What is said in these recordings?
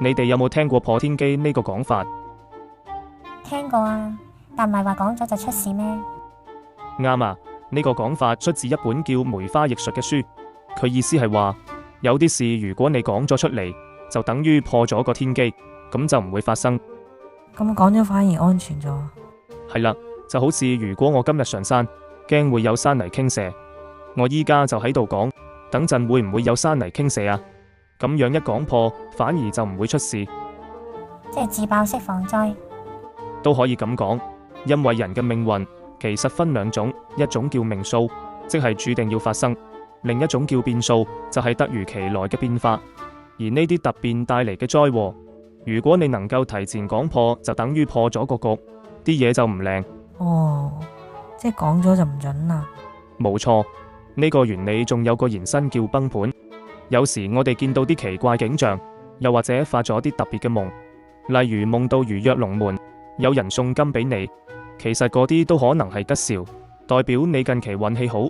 你哋有冇聽過破天機呢個講法？聽過啊，但唔係話講咗就出事咩？啱啊，呢個講法出自一本叫《梅花易術》嘅書，佢意思係話，有啲事如果你講咗出嚟，就等於破咗個天機，咁就唔會發生。咁講咗反而安全咗。係啦，就好似如果我今日上山，驚會有山泥傾瀉，我依家就喺度講，等陣會唔會有山泥傾瀉啊？咁樣一講破，反而就唔會出事。即係自爆式防災。都可以咁講，因為人嘅命運其實分兩種，一種叫命數，即係注定要發生；另一種叫變數，就係突如其來嘅變化。而呢啲突變帶嚟嘅災禍，如果你能夠提前講破，就等於破咗個局，啲嘢就唔靚。哦，即係講咗就唔準啦。冇錯，呢個原理仲有個延伸叫崩盤。有時我哋見到啲奇怪景象，又或者發咗啲特別嘅夢，例如夢到如躍龍門，有人送金俾你，其實嗰啲都可能係吉兆，代表你近期運氣好，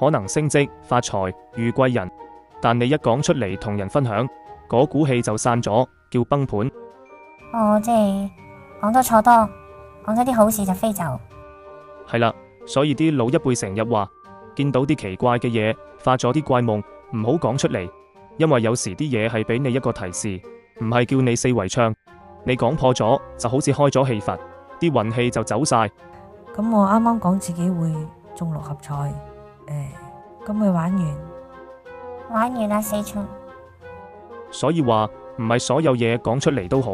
可能升職發財遇貴人。但你一講出嚟同人分享，嗰股氣就散咗，叫崩盤。哦，即係講多錯多，講咗啲好事就飛走。係啦，所以啲老一輩成日話，見到啲奇怪嘅嘢，發咗啲怪夢，唔好講出嚟，因為有時啲嘢係俾你一個提示，唔係叫你四圍唱。你講破咗，就好似開咗氣閥，啲運氣就走晒。咁我啱啱講自己會中六合彩，咁咪玩完。玩完啦，死蠢。所以話唔係所有嘢講出嚟都好，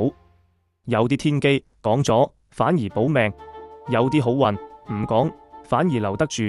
有啲天機講咗反而保命，有啲好運唔講反而留得住。